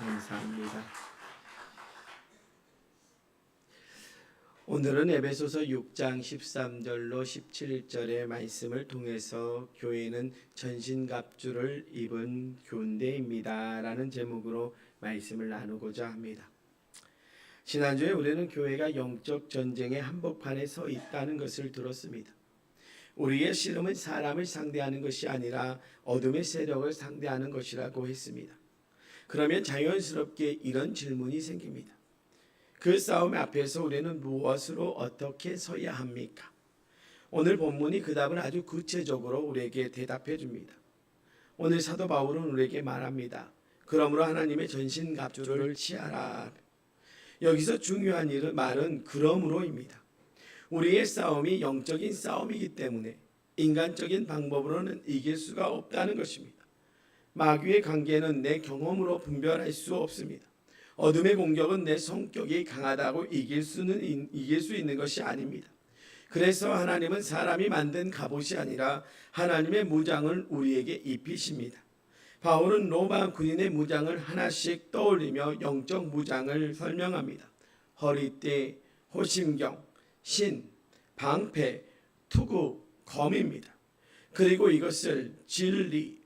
감사합니다. 오늘은 에베소서 6장 13절로 17절의 말씀을 통해서 교회는 전신갑주를 입은 교인대입니다 라는 제목으로 말씀을 나누고자 합니다. 지난주에 우리는 교회가 영적 전쟁의 한복판에 서 있다는 것을 들었습니다. 우리의 씨름은 사람을 상대하는 것이 아니라 어둠의 세력을 상대하는 것이라고 했습니다. 그러면 자연스럽게 이런 질문이 생깁니다. 그 싸움 앞에서 우리는 무엇으로 어떻게 서야 합니까? 오늘 본문이 그 답을 아주 구체적으로 우리에게 대답해 줍니다. 오늘 사도 바울은 우리에게 말합니다. 그러므로 하나님의 전신갑주를 취하라. 여기서 중요한 말은 그러므로입니다. 우리의 싸움이 영적인 싸움이기 때문에 인간적인 방법으로는 이길 수가 없다는 것입니다. 마귀의 관계는 내 경험으로 분별할 수 없습니다. 어둠의 공격은 내 성격이 강하다고 이길 수 있는 것이 아닙니다. 그래서 하나님은 사람이 만든 갑옷이 아니라 하나님의 무장을 우리에게 입히십니다. 바울은 로마 군인의 무장을 하나씩 떠올리며 영적 무장을 설명합니다. 허리띠, 호심경, 신, 방패, 투구, 검입니다. 그리고 이것을 진리,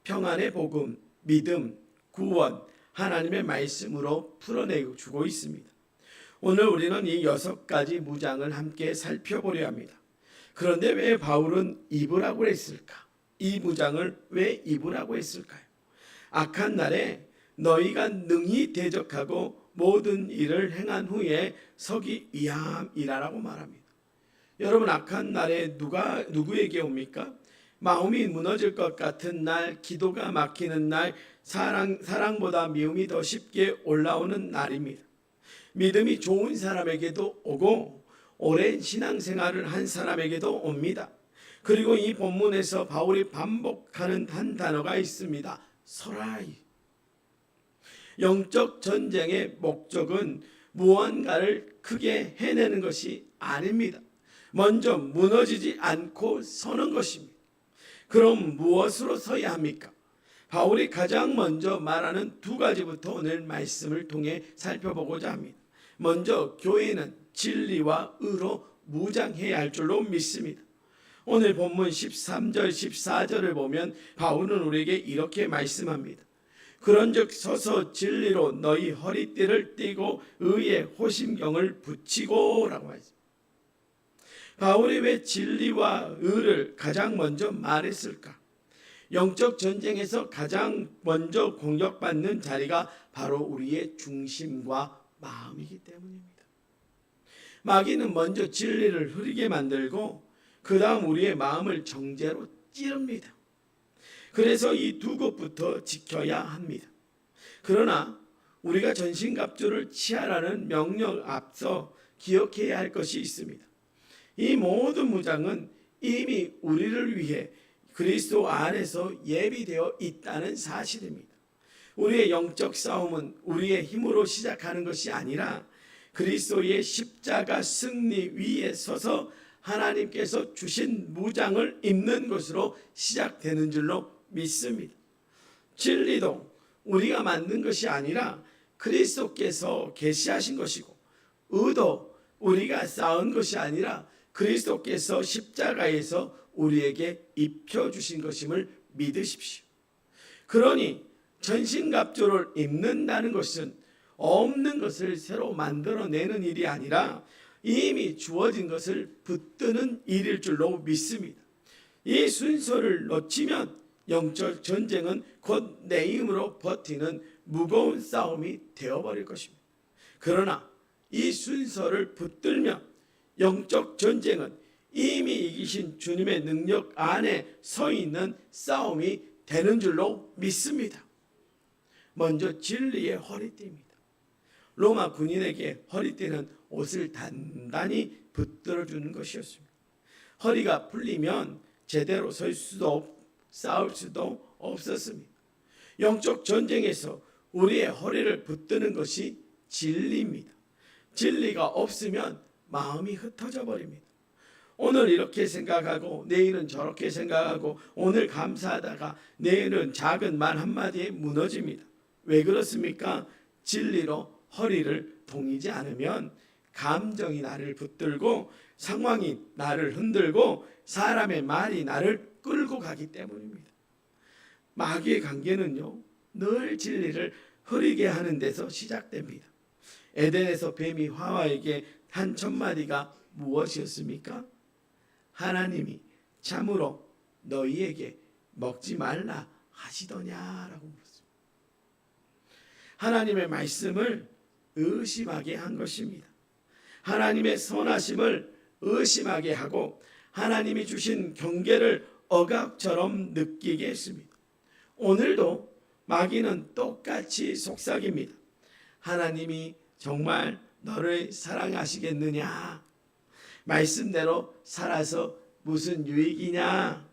평안의 복음, 믿음, 구원, 하나님의 말씀으로 풀어내주고 있습니다. 오늘 우리는 이 6가지 무장을 함께 살펴보려 합니다. 그런데 왜 바울은 입으라고 했을까? 이 무장을 왜 입으라고 했을까요? 악한 날에 너희가 능히 대적하고 모든 일을 행한 후에 서기 위함이라고 말합니다. 여러분, 악한 날에 누구에게 옵니까? 마음이 무너질 것 같은 날, 기도가 막히는 날, 사랑보다 미움이 더 쉽게 올라오는 날입니다. 믿음이 좋은 사람에게도 오고 오랜 신앙생활을 한 사람에게도 옵니다. 그리고 이 본문에서 바울이 반복하는 한 단어가 있습니다. 서라이. 영적 전쟁의 목적은 무언가를 크게 해내는 것이 아닙니다. 먼저 무너지지 않고 서는 것입니다. 그럼 무엇으로 서야 합니까? 바울이 가장 먼저 말하는 2가지부터 오늘 말씀을 통해 살펴보고자 합니다. 먼저 교회는 진리와 의로 무장해야 할 줄로 믿습니다. 오늘 본문 13절 14절을 보면 바울은 우리에게 이렇게 말씀합니다. 그런즉 서서 진리로 너희 허리띠를 띠고 의의 호심경을 붙이고 라고 하죠. 바울이 왜 진리와 의를 가장 먼저 말했을까? 영적 전쟁에서 가장 먼저 공격받는 자리가 바로 우리의 중심과 마음이기 때문입니다. 마귀는 먼저 진리를 흐리게 만들고 그 다음 우리의 마음을 정죄로 찌릅니다. 그래서 이 2곳부터 지켜야 합니다. 그러나 우리가 전신갑주를 취하라는 명령 앞서 기억해야 할 것이 있습니다. 이 모든 무장은 이미 우리를 위해 그리스도 안에서 예비되어 있다는 사실입니다. 우리의 영적 싸움은 우리의 힘으로 시작하는 것이 아니라 그리스도의 십자가 승리 위에 서서 하나님께서 주신 무장을 입는 것으로 시작되는 줄로 믿습니다. 진리도 우리가 만든 것이 아니라 그리스도께서 계시하신 것이고, 의도 우리가 쌓은 것이 아니라 그리스도께서 십자가에서 우리에게 입혀주신 것임을 믿으십시오. 그러니 전신갑주를 입는다는 것은 없는 것을 새로 만들어내는 일이 아니라 이미 주어진 것을 붙드는 일일 줄로 믿습니다. 이 순서를 놓치면 영적 전쟁은 곧 내 힘으로 버티는 무거운 싸움이 되어버릴 것입니다. 그러나 이 순서를 붙들면 영적 전쟁은 이미 이기신 주님의 능력 안에 서 있는 싸움이 되는 줄로 믿습니다. 먼저 진리의 허리띠입니다. 로마 군인에게 허리띠는 옷을 단단히 붙들어주는 것이었습니다. 허리가 풀리면 제대로 설 수도 싸울 수도 없었습니다. 영적 전쟁에서 우리의 허리를 붙드는 것이 진리입니다. 진리가 없으면 마음이 흩어져 버립니다. 오늘 이렇게 생각하고 내일은 저렇게 생각하고 오늘 감사하다가 내일은 작은 말 한마디에 무너집니다. 왜 그렇습니까? 진리로 허리를 동이지 않으면 감정이 나를 붙들고 상황이 나를 흔들고 사람의 말이 나를 끌고 가기 때문입니다. 마귀의 관계는요, 늘 진리를 흐리게 하는 데서 시작됩니다. 에덴에서 뱀이 하와에게 한 첫마디가 무엇이었습니까? 하나님이 참으로 너희에게 먹지 말라 하시더냐라고 물었습니다. 하나님의 말씀을 의심하게 한 것입니다. 하나님의 선하심을 의심하게 하고 하나님이 주신 경계를 억압처럼 느끼게 했습니다. 오늘도 마귀는 똑같이 속삭입니다. 하나님이 정말 너를 사랑하시겠느냐? 말씀대로 살아서 무슨 유익이냐?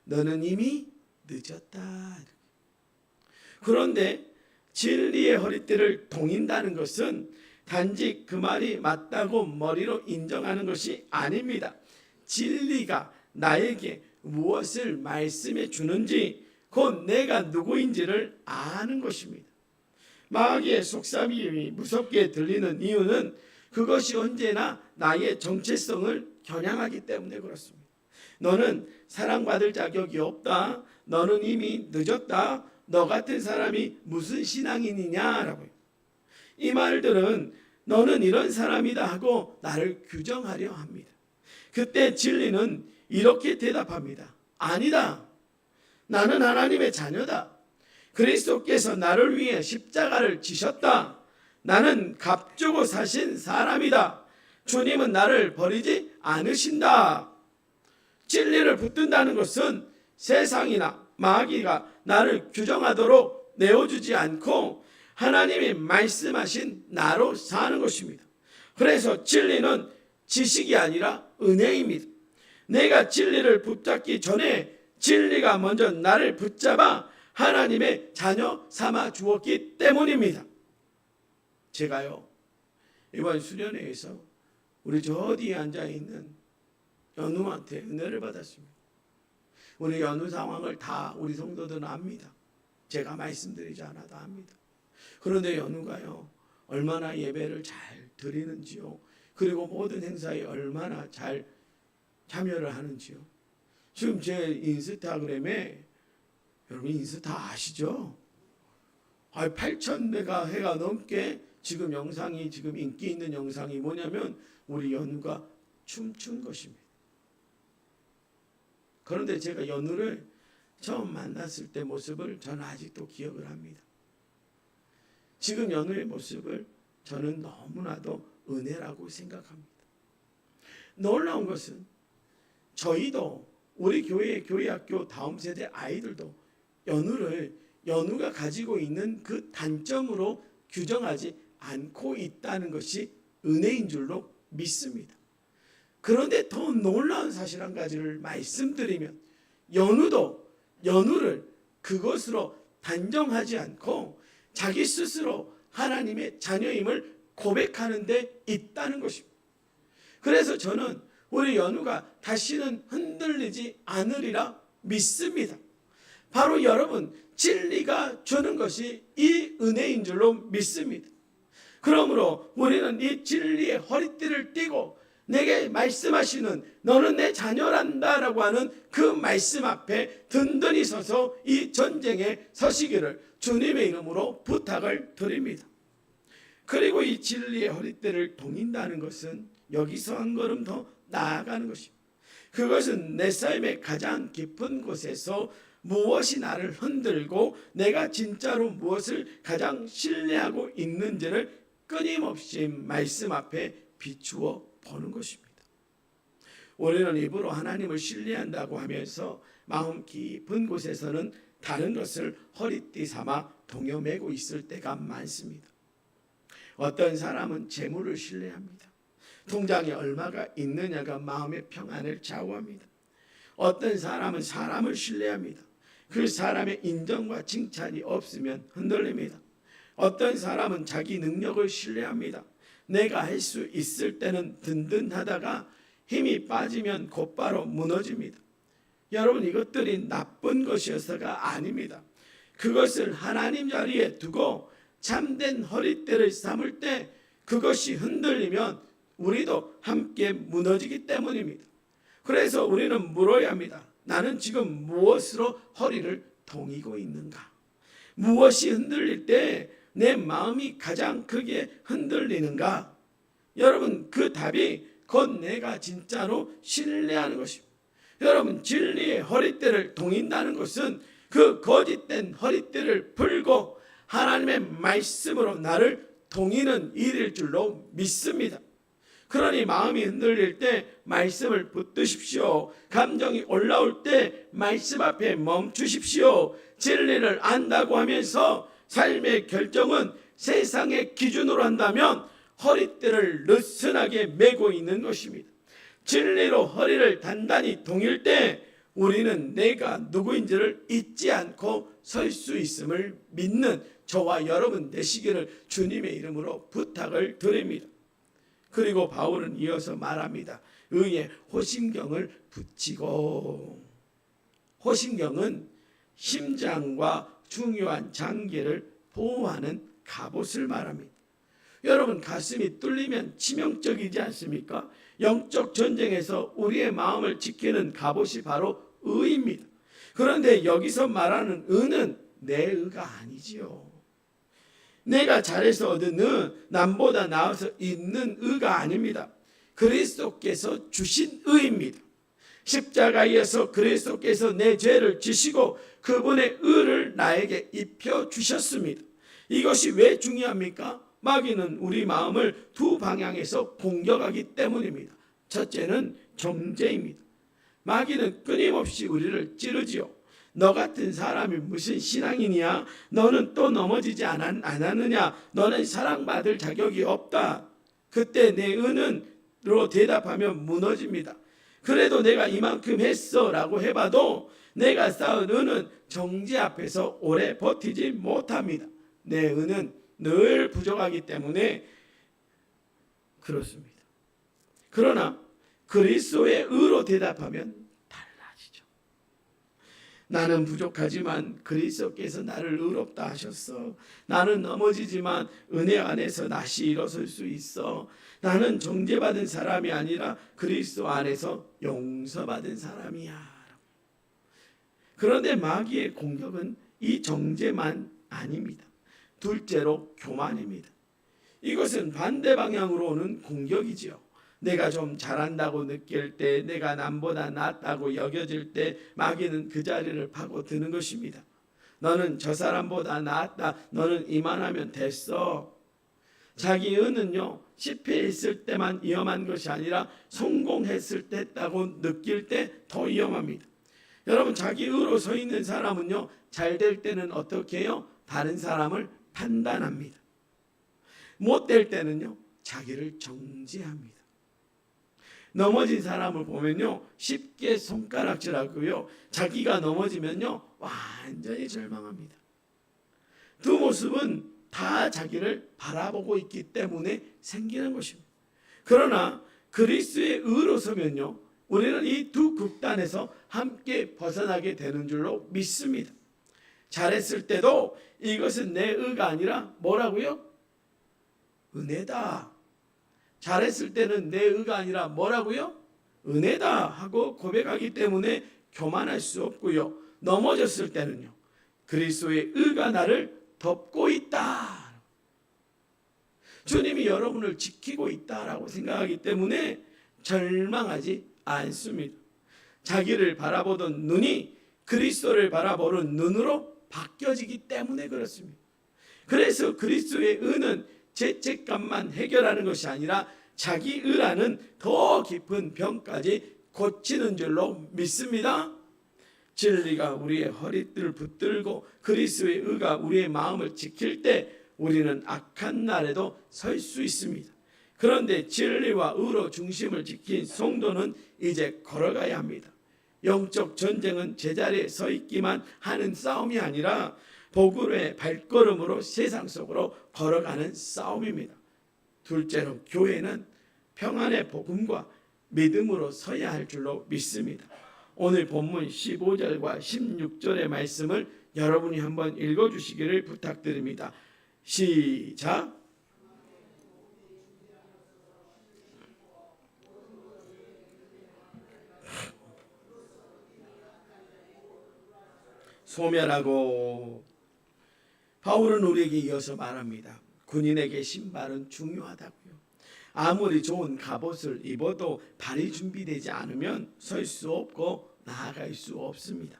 너는 이미 늦었다. 그런데 진리의 허리띠를 동인다는 것은 단지 그 말이 맞다고 머리로 인정하는 것이 아닙니다. 진리가 나에게 무엇을 말씀해 주는지, 곧 내가 누구인지를 아는 것입니다. 마귀의 속삭임이 무섭게 들리는 이유는 그것이 언제나 나의 정체성을 겨냥하기 때문에 그렇습니다. 너는 사랑받을 자격이 없다. 너는 이미 늦었다. 너 같은 사람이 무슨 신앙인이냐라고요. 이 말들은 너는 이런 사람이다 하고 나를 규정하려 합니다. 그때 진리는 이렇게 대답합니다. 아니다. 나는 하나님의 자녀다. 그리스도께서 나를 위해 십자가를 지셨다. 나는 값주고 사신 사람이다. 주님은 나를 버리지 않으신다. 진리를 붙든다는 것은 세상이나 마귀가 나를 규정하도록 내어주지 않고 하나님이 말씀하신 나로 사는 것입니다. 그래서 진리는 지식이 아니라 은혜입니다. 내가 진리를 붙잡기 전에 진리가 먼저 나를 붙잡아 하나님의 자녀 삼아 주었기 때문입니다. 제가요, 이번 수련회에서 우리 저 뒤에 앉아있는 연우한테 은혜를 받았습니다. 우리 연우 상황을 다 우리 성도들은 압니다. 제가 말씀드리지 않아도 압니다. 그런데 연우가요, 얼마나 예배를 잘 드리는지요, 그리고 모든 행사에 얼마나 잘 참여를 하는지요. 지금 제 인스타그램에, 여러분 인스타 아시죠? 8,000회가 넘게 지금 영상이, 지금 인기 있는 영상이 뭐냐면 우리 연우가 춤춘 것입니다. 그런데 제가 연우를 처음 만났을 때 모습을 저는 아직도 기억을 합니다. 지금 연우의 모습을 저는 너무나도 은혜라고 생각합니다. 놀라운 것은 저희도, 우리 교회, 교회학교 다음 세대 아이들도 연우가 가지고 있는 그 단점으로 규정하지 않고 있다는 것이 은혜인 줄로 믿습니다. 그런데 더 놀라운 사실 한 가지를 말씀드리면, 연우도 연우를 그것으로 단정하지 않고 자기 스스로 하나님의 자녀임을 고백하는 데 있다는 것입니다. 그래서 저는 우리 연우가 다시는 흔들리지 않으리라 믿습니다. 바로 여러분, 진리가 주는 것이 이 은혜인 줄로 믿습니다. 그러므로 우리는 이 진리의 허리띠를 띠고 내게 말씀하시는 너는 내 자녀란다라고 하는 그 말씀 앞에 든든히 서서 이 전쟁에 서시기를 주님의 이름으로 부탁을 드립니다. 그리고 이 진리의 허리띠를 동인다는 것은 여기서 한 걸음 더 나아가는 것입니다. 그것은 내 삶의 가장 깊은 곳에서 무엇이 나를 흔들고 내가 진짜로 무엇을 가장 신뢰하고 있는지를 끊임없이 말씀 앞에 비추어 보는 것입니다. 우리는 입으로 하나님을 신뢰한다고 하면서 마음 깊은 곳에서는 다른 것을 허리띠 삼아 동여매고 있을 때가 많습니다. 어떤 사람은 재물을 신뢰합니다. 통장에 얼마가 있느냐가 마음의 평안을 좌우합니다. 어떤 사람은 사람을 신뢰합니다. 그 사람의 인정과 칭찬이 없으면 흔들립니다. 어떤 사람은 자기 능력을 신뢰합니다. 내가 할 수 있을 때는 든든하다가 힘이 빠지면 곧바로 무너집니다. 여러분, 이것들이 나쁜 것이어서가 아닙니다. 그것을 하나님 자리에 두고 참된 허리띠를 삼을 때 그것이 흔들리면 우리도 함께 무너지기 때문입니다. 그래서 우리는 물어야 합니다. 나는 지금 무엇으로 허리를 동이고 있는가? 무엇이 흔들릴 때 내 마음이 가장 크게 흔들리는가? 여러분, 그 답이 곧 내가 진짜로 신뢰하는 것입니다. 여러분, 진리의 허리띠를 동인다는 것은 그 거짓된 허리띠를 풀고 하나님의 말씀으로 나를 동이는 일일 줄로 믿습니다. 그러니 마음이 흔들릴 때 말씀을 붙드십시오. 감정이 올라올 때 말씀 앞에 멈추십시오. 진리를 안다고 하면서 삶의 결정은 세상의 기준으로 한다면 허리띠를 느슨하게 메고 있는 것입니다. 진리로 허리를 단단히 동일 때 우리는 내가 누구인지를 잊지 않고 설 수 있음을 믿는 저와 여러분 되시기를 주님의 이름으로 부탁을 드립니다. 그리고 바울은 이어서 말합니다. 의에 호심경을 붙이고, 호심경은 심장과 중요한 장기를 보호하는 갑옷을 말합니다. 여러분, 가슴이 뚫리면 치명적이지 않습니까? 영적 전쟁에서 우리의 마음을 지키는 갑옷이 바로 의입니다. 그런데 여기서 말하는 의는 내 의가 아니지요. 내가 잘해서 얻은 의, 남보다 나아서 있는 의가 아닙니다. 그리스도께서 주신 의입니다. 십자가에서 그리스도께서 내 죄를 지시고 그분의 의를 나에게 입혀 주셨습니다. 이것이 왜 중요합니까? 마귀는 우리 마음을 두 방향에서 공격하기 때문입니다. 첫째는 정죄입니다. 마귀는 끊임없이 우리를 찌르지요. 너 같은 사람이 무슨 신앙이냐? 너는 또 넘어지지 않았느냐? 너는 사랑받을 자격이 없다. 그때 내 은은으로 대답하면 무너집니다. 그래도 내가 이만큼 했어 라고 해봐도 내가 쌓은 은은 정죄 앞에서 오래 버티지 못합니다. 내 은은 늘 부족하기 때문에 그렇습니다. 그러나 그리스도의 의로 대답하면 달라지죠. 나는 부족하지만 그리스도께서 나를 의롭다 하셨어. 나는 넘어지지만 은혜 안에서 다시 일어설 수 있어. 나는 정죄받은 사람이 아니라 그리스도 안에서 용서받은 사람이야. 그런데 마귀의 공격은 이 정죄만 아닙니다. 둘째로 교만입니다. 이것은 반대 방향으로 오는 공격이지요. 내가 좀 잘한다고 느낄 때, 내가 남보다 낫다고 여겨질 때 마귀는 그 자리를 파고드는 것입니다. 너는 저 사람보다 낫다. 너는 이만하면 됐어. 자기 은은요, 실패했을 때만 위험한 것이 아니라 성공했을 때 했다고 느낄 때 더 위험합니다. 여러분, 자기 의로 서 있는 사람은요, 잘 될 때는 어떻게 해요? 다른 사람을 판단합니다. 못 될 때는요, 자기를 정죄합니다. 넘어진 사람을 보면요, 쉽게 손가락질하고요, 자기가 넘어지면요, 완전히 절망합니다. 두 모습은 다 자기를 바라보고 있기 때문에 생기는 것입니다. 그러나 그리스도의 의로 서면요, 우리는 이 두 극단에서 함께 벗어나게 되는 줄로 믿습니다. 잘했을 때도 이것은 내 의가 아니라 뭐라고요? 은혜다. 잘했을 때는 내 의가 아니라 뭐라고요? 은혜다 하고 고백하기 때문에 교만할 수 없고요. 넘어졌을 때는요, 그리스도의 의가 나를 덮고 있다. 주님이 여러분을 지키고 있다라고 생각하기 때문에 절망하지 않습니다. 자기를 바라보던 눈이 그리스도를 바라보는 눈으로 바뀌어지기 때문에 그렇습니다. 그래서 그리스도의 의는 죄책감만 해결하는 것이 아니라 자기 의라는 더 깊은 병까지 고치는 줄로 믿습니다. 진리가 우리의 허리띠를 붙들고 그리스도의 의가 우리의 마음을 지킬 때 우리는 악한 날에도 설 수 있습니다. 그런데 진리와 의로 중심을 지킨 성도는 이제 걸어가야 합니다. 영적 전쟁은 제자리에 서 있기만 하는 싸움이 아니라 복음의 발걸음으로 세상 속으로 걸어가는 싸움입니다. 둘째로 교회는 평안의 복음과 믿음으로 서야 할 줄로 믿습니다. 오늘 본문 15절과 16절의 말씀을 여러분이 한번 읽어주시기를 부탁드립니다. 시작. 소멸하고. 바울은 우리에게 이어서 말합니다. 군인에게 신발은 중요하다고요. 아무리 좋은 갑옷을 입어도 발이 준비되지 않으면 설 수 없고 나아갈 수 없습니다.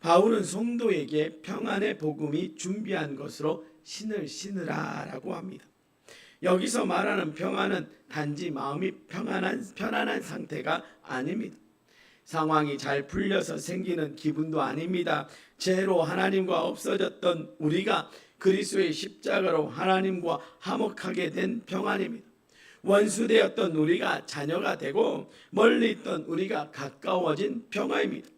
바울은 성도에게 평안의 복음이 준비한 것으로 신을 신으라라고 합니다. 여기서 말하는 평안은 단지 마음이 편안한 상태가 아닙니다. 상황이 잘 풀려서 생기는 기분도 아닙니다. 죄로 하나님과 없어졌던 우리가 그리스도의 십자가로 하나님과 화목하게 된 평안입니다. 원수되었던 우리가 자녀가 되고 멀리 있던 우리가 가까워진 평화입니다.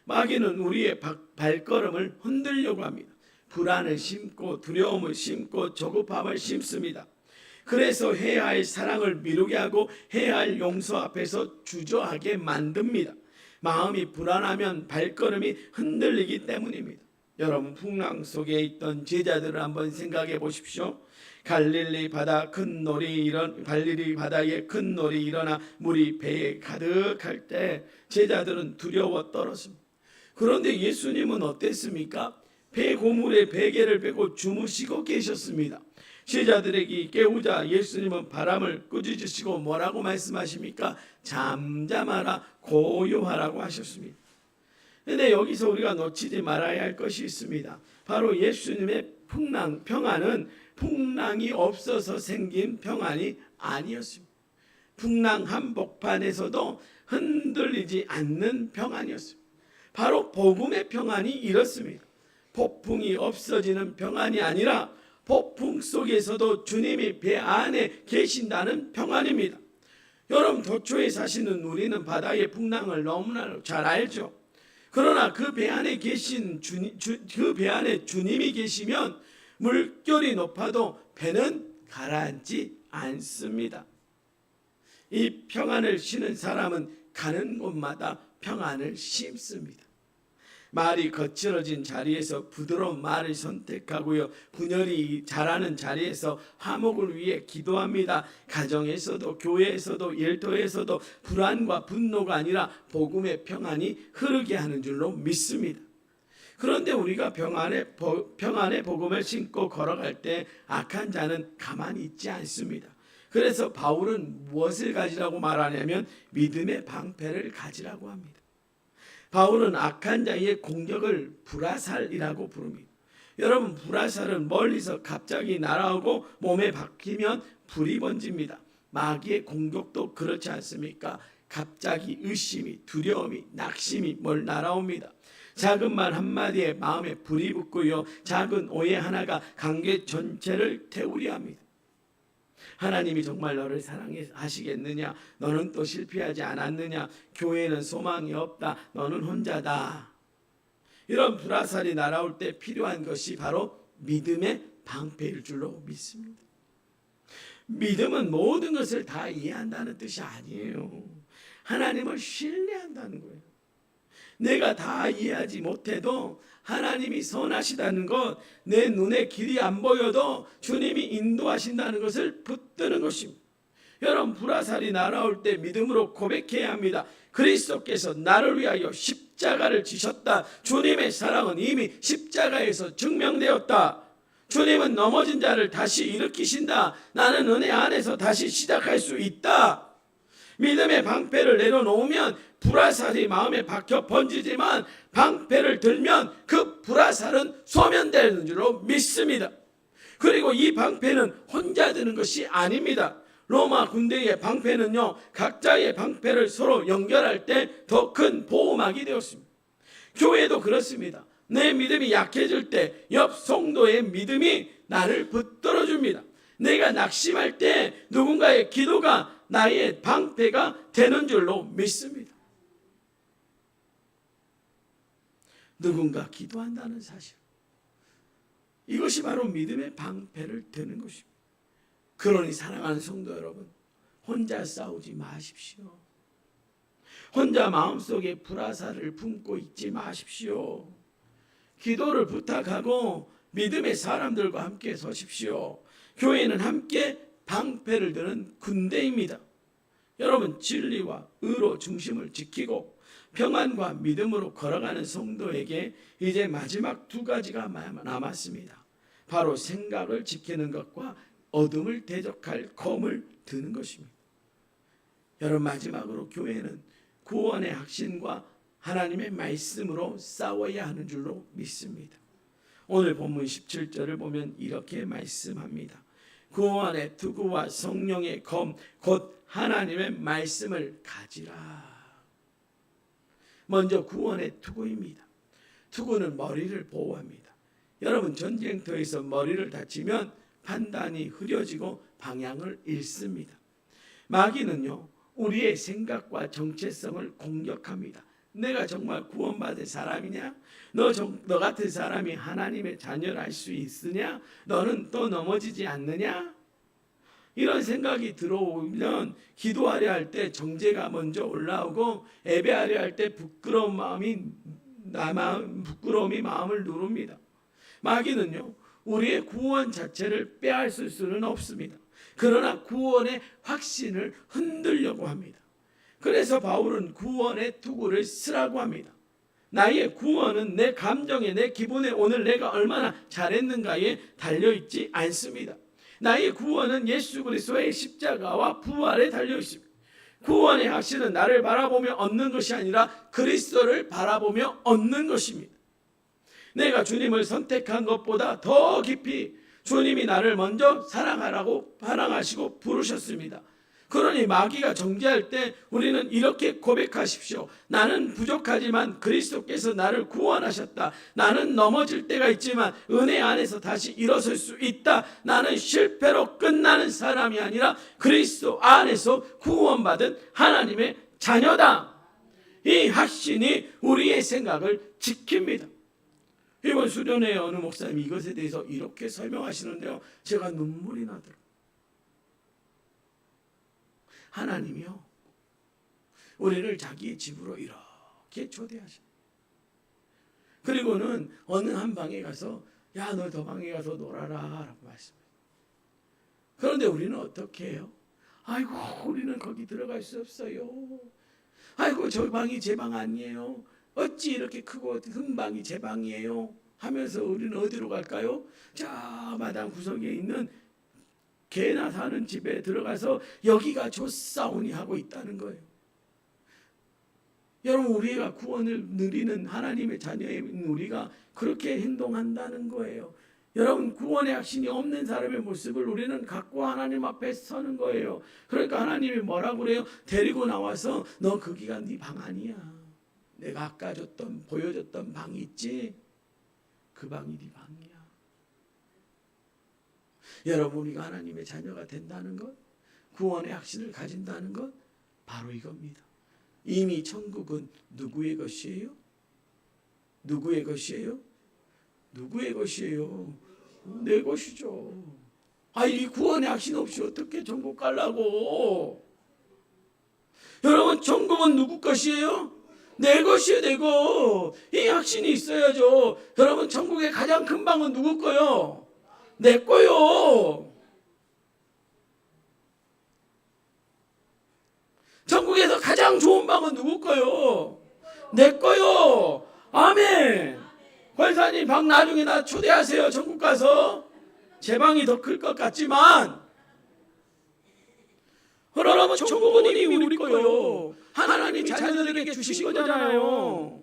마귀는 우리의 발걸음을 흔들려고 합니다. 불안을 심고 두려움을 심고 조급함을 심습니다. 그래서 해야 할 사랑을 미루게 하고 해야 할 용서 앞에서 주저하게 만듭니다. 마음이 불안하면 발걸음이 흔들리기 때문입니다. 여러분, 풍랑 속에 있던 제자들을 한번 생각해 보십시오. 갈릴리 바다에 큰 놀이 일어나 물이 배에 가득할 때 제자들은 두려워 떨었습니다. 그런데 예수님은 어땠습니까? 배 고물에 베개를 베고 주무시고 계셨습니다. 제자들에게 깨우자 예수님은 바람을 꾸짖으시고 뭐라고 말씀하십니까? 잠잠하라, 고요하라고 하셨습니다. 그런데 여기서 우리가 놓치지 말아야 할 것이 있습니다. 바로 예수님의 평안은 풍랑이 없어서 생긴 평안이 아니었습니다. 풍랑 한복판에서도 흔들리지 않는 평안이었습니다. 바로 복음의 평안이 이렇습니다. 폭풍이 없어지는 평안이 아니라 폭풍 속에서도 주님이 배 안에 계신다는 평안입니다. 여러분, 도초에 사시는 우리는 바다의 풍랑을 너무나 잘 알죠. 그러나 그 배 안에 주님이 계시면 물결이 높아도 배는 가라앉지 않습니다. 이 평안을 쉬는 사람은 가는 곳마다 평안을 심습니다. 말이 거칠어진 자리에서 부드러운 말을 선택하고요. 분열이 자라는 자리에서 화목을 위해 기도합니다. 가정에서도 교회에서도 일터에서도 불안과 분노가 아니라 복음의 평안이 흐르게 하는 줄로 믿습니다. 그런데 우리가 평안의 복음을 신고 걸어갈 때 악한 자는 가만히 있지 않습니다. 그래서 바울은 무엇을 가지라고 말하냐면 믿음의 방패를 가지라고 합니다. 바울은 악한 자의 공격을 불화살이라고 부릅니다. 여러분, 불화살은 멀리서 갑자기 날아오고 몸에 박히면 불이 번집니다. 마귀의 공격도 그렇지 않습니까? 갑자기 의심이, 두려움이, 낙심이 날아옵니다. 작은 말 한마디에 마음에 불이 붙고요. 작은 오해 하나가 관계 전체를 태우려 합니다. 하나님이 정말 너를 사랑하시겠느냐? 너는 또 실패하지 않았느냐? 교회는 소망이 없다. 너는 혼자다. 이런 불화살이 날아올 때 필요한 것이 바로 믿음의 방패일 줄로 믿습니다. 믿음은 모든 것을 다 이해한다는 뜻이 아니에요. 하나님을 신뢰한다는 거예요. 내가 다 이해하지 못해도 하나님이 선하시다는 것, 내 눈에 길이 안 보여도 주님이 인도하신다는 것을 붙드는 것입니다. 여러분, 불화살이 날아올 때 믿음으로 고백해야 합니다. 그리스도께서 나를 위하여 십자가를 지셨다. 주님의 사랑은 이미 십자가에서 증명되었다. 주님은 넘어진 자를 다시 일으키신다. 나는 은혜 안에서 다시 시작할 수 있다. 믿음의 방패를 내려놓으면 불화살이 마음에 박혀 번지지만 방패를 들면 그 불화살은 소멸되는 줄로 믿습니다. 그리고 이 방패는 혼자 드는 것이 아닙니다. 로마 군대의 방패는요, 각자의 방패를 서로 연결할 때 더 큰 보호막이 되었습니다. 교회도 그렇습니다. 내 믿음이 약해질 때 옆 성도의 믿음이 나를 붙들어 줍니다. 내가 낙심할 때 누군가의 기도가 나의 방패가 되는 줄로 믿습니다. 누군가 기도한다는 사실, 이것이 바로 믿음의 방패를 드는 것입니다. 그러니 사랑하는 성도 여러분, 혼자 싸우지 마십시오. 혼자 마음속에 불화살을 품고 있지 마십시오. 기도를 부탁하고 믿음의 사람들과 함께 서십시오. 교회는 함께 방패를 드는 군대입니다. 여러분, 진리와 의로 중심을 지키고 평안과 믿음으로 걸어가는 성도에게 이제 마지막 두 가지가 남았습니다. 바로 생각을 지키는 것과 어둠을 대적할 검을 드는 것입니다. 여러분, 마지막으로 교회는 구원의 확신과 하나님의 말씀으로 싸워야 하는 줄로 믿습니다. 오늘 본문 17절을 보면 이렇게 말씀합니다. 구원의 투구와 성령의 검 곧 하나님의 말씀을 가지라. 먼저 구원의 투구입니다. 투구는 머리를 보호합니다. 여러분, 전쟁터에서 머리를 다치면 판단이 흐려지고 방향을 잃습니다. 마귀는요, 우리의 생각과 정체성을 공격합니다. 내가 정말 구원받을 사람이냐? 너 같은 사람이 하나님의 자녀를 할 수 있으냐? 너는 또 넘어지지 않느냐? 이런 생각이 들어오면 기도하려 할 때 정죄가 먼저 올라오고 예배하려 할 때 부끄러움이 마음을 누릅니다. 마귀는요, 우리의 구원 자체를 빼앗을 수는 없습니다. 그러나 구원의 확신을 흔들려고 합니다. 그래서 바울은 구원의 투구를 쓰라고 합니다. 나의 구원은 내 감정에, 내 기분에 오늘 내가 얼마나 잘했는가에 달려있지 않습니다. 나의 구원은 예수 그리스도의 십자가와 부활에 달려있습니다. 구원의 확신은 나를 바라보며 얻는 것이 아니라 그리스도를 바라보며 얻는 것입니다. 내가 주님을 선택한 것보다 더 깊이 주님이 나를 먼저 사랑하시고 부르셨습니다. 그러니 마귀가 정죄할 때 우리는 이렇게 고백하십시오. 나는 부족하지만 그리스도께서 나를 구원하셨다. 나는 넘어질 때가 있지만 은혜 안에서 다시 일어설 수 있다. 나는 실패로 끝나는 사람이 아니라 그리스도 안에서 구원받은 하나님의 자녀다. 이 확신이 우리의 생각을 지킵니다. 이번 수련회 어느 목사님이 이것에 대해서 이렇게 설명하시는데요, 제가 눈물이 나더라고요. 하나님이요, 우리를 자기의 집으로 이렇게 초대하십니다. 그리고는 어느 한 방에 가서 야, 너 저 방에 가서 놀아라 라고 말씀해요. 그런데 우리는 어떻게 해요? 아이고, 우리는 거기 들어갈 수 없어요. 아이고, 저 방이 제 방 아니에요. 어찌 이렇게 크고 큰 방이 제 방이에요 하면서 우리는 어디로 갈까요? 저 마당 구석에 있는 개나 사는 집에 들어가서 여기가 좋사오니 하고 있다는 거예요. 여러분, 우리가 구원을 누리는 하나님의 자녀인 우리가 그렇게 행동한다는 거예요. 여러분, 구원의 확신이 없는 사람의 모습을 우리는 갖고 하나님 앞에 서는 거예요. 그러니까 하나님이 뭐라고 그래요? 데리고 나와서 너 거기가 네 방 아니야. 내가 아까 보여줬던 방이 있지? 그 방이 네 방이야. 여러분, 우리가 하나님의 자녀가 된다는 것, 구원의 확신을 가진다는 것, 바로 이겁니다. 이미 천국은 누구의 것이에요? 누구의 것이에요? 누구의 것이에요? 내 것이죠. 이 구원의 확신 없이 어떻게 천국 가려고? 여러분, 천국은 누구 것이에요? 내 것이에요, 내 것. 이 확신이 있어야죠. 여러분, 천국의 가장 큰 방은 누구 거요? 내 거요. 천국에서 가장 좋은 방은 누구 거요? 내 거요. 아멘. 권사님, 방 나중에 나 초대하세요. 천국 가서. 제 방이 더 클 것 같지만, 여러분, 천국은 이미 우리 거요. 하나님이 자녀들에게 주신 거잖아요.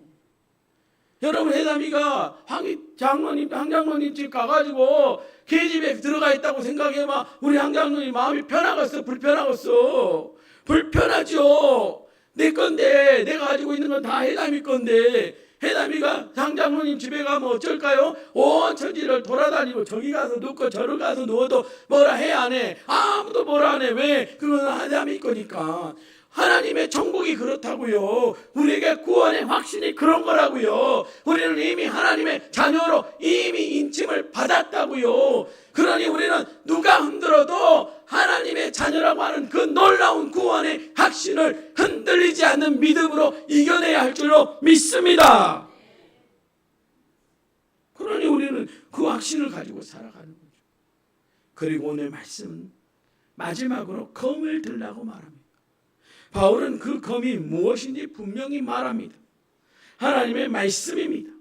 여러분, 해담이가 황장로님 집 가가지고 걔집에 들어가 있다고 생각해봐. 우리 황장로님 마음이 편하겠어? 불편하겠어? 불편하죠. 내 건데, 내가 가지고 있는 건 다 해담이 건데, 해담이가 황장로님 집에 가면 어쩔까요? 온 천지를 돌아다니고 저기 가서 눕고 저를 가서 누워도 뭐라 해 안 해? 아무도 뭐라 안 해. 왜? 그건 해담이 거니까. 하나님의 천국이 그렇다고요. 우리에게 구원의 확신이 그런 거라고요. 우리는 이미 하나님의 자녀로 이미 인침을 받았다고요. 그러니 우리는 누가 흔들어도 하나님의 자녀라고 하는 그 놀라운 구원의 확신을 흔들리지 않는 믿음으로 이겨내야 할 줄로 믿습니다. 그 확신을 가지고 살아가는 거죠. 그리고 오늘 말씀은 마지막으로 검을 들라고 말합니다. 바울은 그 검이 무엇인지 분명히 말합니다. 하나님의 말씀입니다.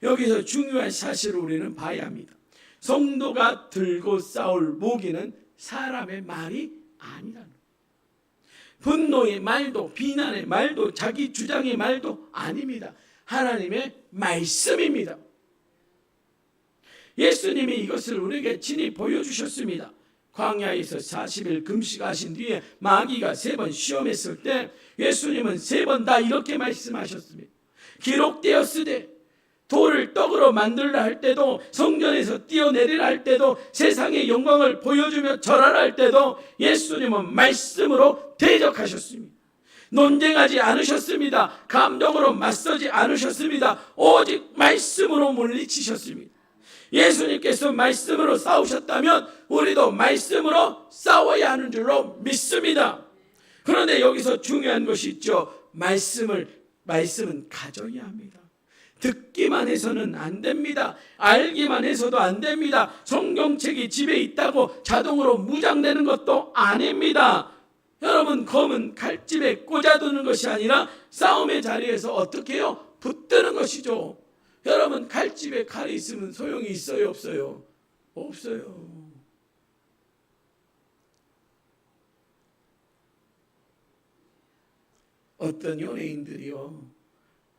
여기서 중요한 사실을 우리는 봐야 합니다. 성도가 들고 싸울 무기는 사람의 말이 아니라는 거예요. 분노의 말도 비난의 말도 자기 주장의 말도 아닙니다. 하나님의 말씀입니다. 예수님이 이것을 우리에게 친히 보여주셨습니다. 광야에서 40일 금식하신 뒤에 마귀가 3번 시험했을 때 예수님은 3번 다 이렇게 말씀하셨습니다. 기록되었으되 돌을 떡으로 만들라 할 때도 성전에서 뛰어내리라 할 때도 세상의 영광을 보여주며 절하라 할 때도 예수님은 말씀으로 대적하셨습니다. 논쟁하지 않으셨습니다. 감정으로 맞서지 않으셨습니다. 오직 말씀으로 물리치셨습니다. 예수님께서 말씀으로 싸우셨다면 우리도 말씀으로 싸워야 하는 줄로 믿습니다. 그런데 여기서 중요한 것이 있죠. 말씀은 가져야 합니다. 듣기만 해서는 안 됩니다. 알기만 해서도 안 됩니다. 성경책이 집에 있다고 자동으로 무장되는 것도 아닙니다. 여러분, 검은 칼집에 꽂아두는 것이 아니라 싸움의 자리에서 어떻게 해요? 붙드는 것이죠. 여러분, 칼집에 칼이 있으면 소용이 있어요, 없어요? 없어요. 어떤 연예인들이요,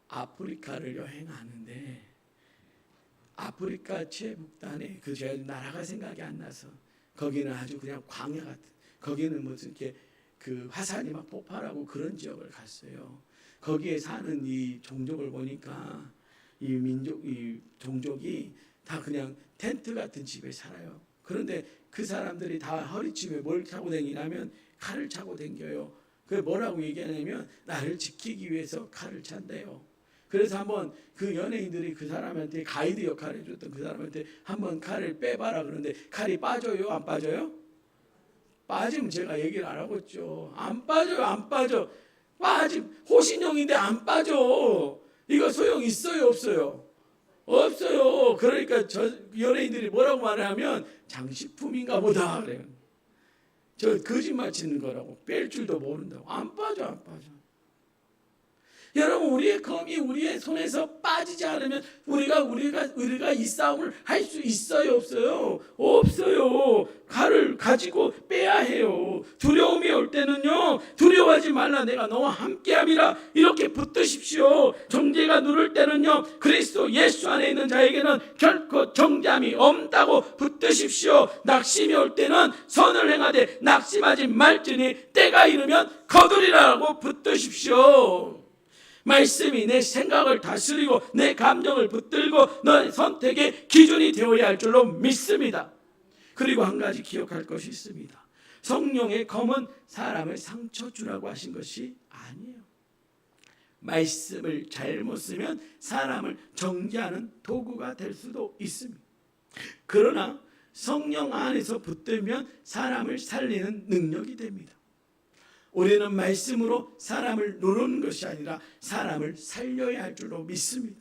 아프리카를 여행하는데 아프리카 최북단에 제 나라가 생각이 안 나서 거기는 아주 그냥 광야 같은, 거기는 무슨 이렇게 그 화산이 막 폭발하고 그런 지역을 갔어요. 거기에 사는 이 종족을 보니까 이 종족이 다 그냥 텐트 같은 집에 살아요. 그런데 그 사람들이 다 허리춤에 뭘 차고 다니냐면 칼을 차고 다녀요. 그게 뭐라고 얘기하냐면 나를 지키기 위해서 칼을 찬대요. 그래서 한번 그 연예인들이 그 사람한테 가이드 역할을 해줬던 그 사람한테 한번 칼을 빼봐라 그러는데 칼이 빠져요? 안 빠져요? 빠지면 제가 얘기를 안 하겠죠. 안 빠져요. 안 빠져. 호신용인데 안 빠져. 이거 소용 있어요? 없어요? 없어요. 그러니까 저 연예인들이 뭐라고 말하면 장식품인가 보다 그래요. 저 거짓말 치는 거라고. 뺄 줄도 모른다고. 안 빠져. 안 빠져. 여러분, 우리의 검이 우리의 손에서 빠지지 않으면 우리가 이 싸움을 할 수 있어요, 없어요? 없어요. 칼을 가지고 빼야 해요. 두려움이 올 때는요, 두려워하지 말라, 내가 너와 함께함이라 이렇게 붙드십시오. 정죄가 누를 때는요, 그리스도 예수 안에 있는 자에게는 결코 정죄함이 없다고 붙드십시오. 낙심이 올 때는 선을 행하되 낙심하지 말지니 때가 이르면 거두리라고 붙드십시오. 말씀이 내 생각을 다스리고 내 감정을 붙들고 너의 선택의 기준이 되어야 할 줄로 믿습니다. 그리고 한 가지 기억할 것이 있습니다. 성령의 검은 사람을 상처 주라고 하신 것이 아니에요. 말씀을 잘못 쓰면 사람을 정죄하는 도구가 될 수도 있습니다. 그러나 성령 안에서 붙들면 사람을 살리는 능력이 됩니다. 우리는 말씀으로 사람을 누르는 것이 아니라 사람을 살려야 할 줄로 믿습니다.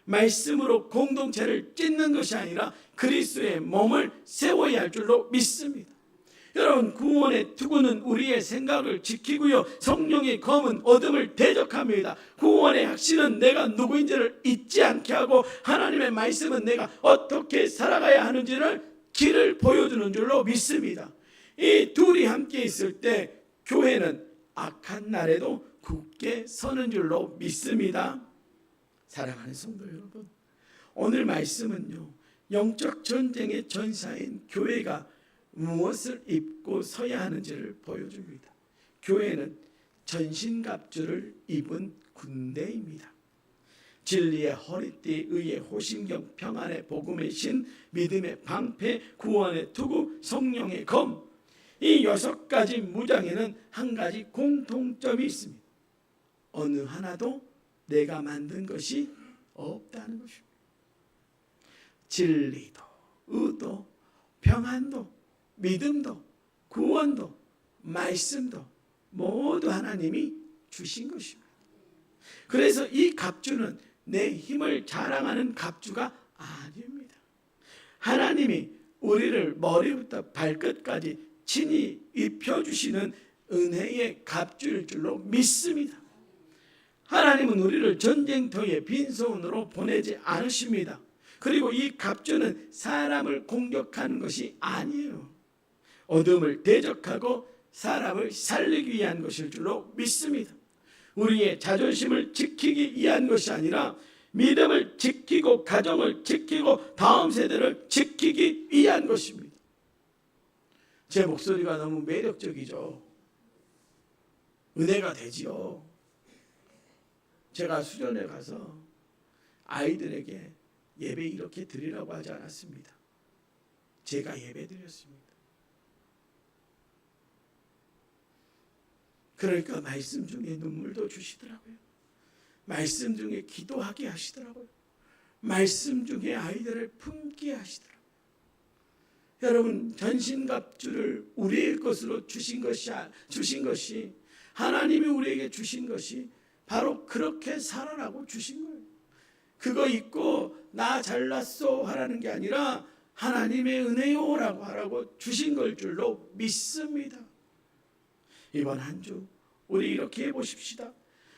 말씀으로 공동체를 찢는 것이 아니라 그리스도의 몸을 세워야 할 줄로 믿습니다. 여러분, 구원의 투구는 우리의 생각을 지키고요, 성령의 검은 어둠을 대적합니다. 구원의 확신은 내가 누구인지를 잊지 않게 하고 하나님의 말씀은 내가 어떻게 살아가야 하는지를 길을 보여주는 줄로 믿습니다. 이 둘이 함께 있을 때 교회는 악한 날에도 굳게 서는 줄로 믿습니다. 사랑하는 성도 여러분, 오늘 말씀은요, 영적 전쟁의 전사인 교회가 무엇을 입고 서야 하는지를 보여줍니다. 교회는 전신갑주를 입은 군대입니다. 진리의 허리띠, 의의 호심경, 평안의 복음의 신, 믿음의 방패, 구원의 투구, 성령의 검, 이 6가지 무장에는 한 가지 공통점이 있습니다. 어느 하나도 내가 만든 것이 없다는 것입니다. 진리도, 의도, 평안도, 믿음도, 구원도, 말씀도 모두 하나님이 주신 것입니다. 그래서 이 갑주는 내 힘을 자랑하는 갑주가 아닙니다. 하나님이 우리를 머리부터 발끝까지 친히 입혀주시는 은혜의 갑주일 줄로 믿습니다. 하나님은 우리를 전쟁터에 빈손으로 보내지 않으십니다. 그리고 이 갑주는 사람을 공격하는 것이 아니에요. 어둠을 대적하고 사람을 살리기 위한 것일 줄로 믿습니다. 우리의 자존심을 지키기 위한 것이 아니라 믿음을 지키고 가정을 지키고 다음 세대를 지키기 위한 것입니다. 제 목소리가 너무 매력적이죠. 은혜가 되지요. 제가 수련회 가서 아이들에게 예배 이렇게 드리라고 하지 않았습니다. 제가 예배 드렸습니다. 그러니까 말씀 중에 눈물도 주시더라고요. 말씀 중에 기도하게 하시더라고요. 말씀 중에 아이들을 품게 하시더라고요. 여러분, 전신갑주를 우리의 것으로 주신 것이 하나님이 우리에게 주신 것이 바로 그렇게 살아라고 주신 거예요. 그거 입고 나 잘났어 하라는 게 아니라 하나님의 은혜요라고 하라고 주신 걸 줄로 믿습니다. 이번 한 주 우리 이렇게 해보십시다.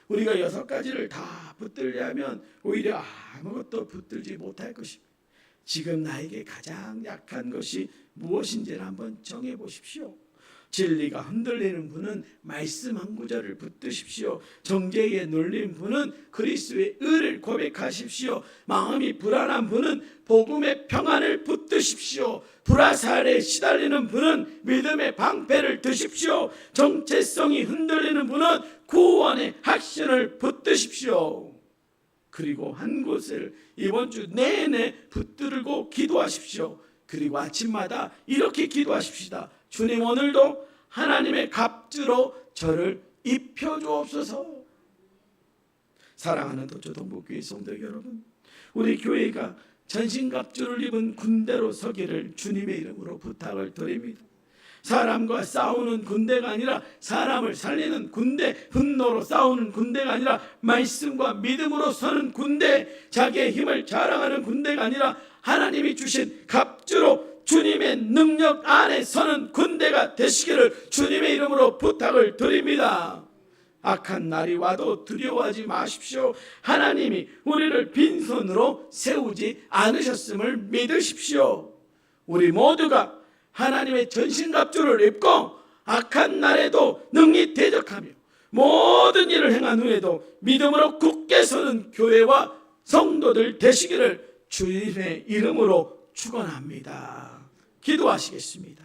우리가 6가지를 다 붙들려면 오히려 아무것도 붙들지 못할 것입니다. 지금 나에게 가장 약한 것이 무엇인지를 한번 정해보십시오. 진리가 흔들리는 분은 말씀 한 구절을 붙드십시오. 정죄에 눌린 분은 그리스도의 의를 고백하십시오. 마음이 불안한 분은 복음의 평안을 붙드십시오. 불화살에 시달리는 분은 믿음의 방패를 드십시오. 정체성이 흔들리는 분은 구원의 확신을 붙드십시오. 그리고 한 곳을 이번 주 내내 붙들고 기도하십시오. 그리고 아침마다 이렇게 기도하십시다. 주님, 오늘도 하나님의 갑주로 저를 입혀주옵소서. 사랑하는 도초동북교회 성도 여러분, 우리 교회가 전신갑주를 입은 군대로 서기를 주님의 이름으로 부탁을 드립니다. 사람과 싸우는 군대가 아니라 사람을 살리는 군대, 분노로 싸우는 군대가 아니라 말씀과 믿음으로 서는 군대, 자기의 힘을 자랑하는 군대가 아니라 하나님이 주신 갑주로 주님의 능력 안에 서는 군대가 되시기를 주님의 이름으로 부탁을 드립니다. 악한 날이 와도 두려워하지 마십시오. 하나님이 우리를 빈손으로 세우지 않으셨음을 믿으십시오. 우리 모두가 하나님의 전신갑주를 입고 악한 날에도 능히 대적하며 모든 일을 행한 후에도 믿음으로 굳게 서는 교회와 성도들 되시기를 주님의 이름으로 축원합니다. 기도하시겠습니다.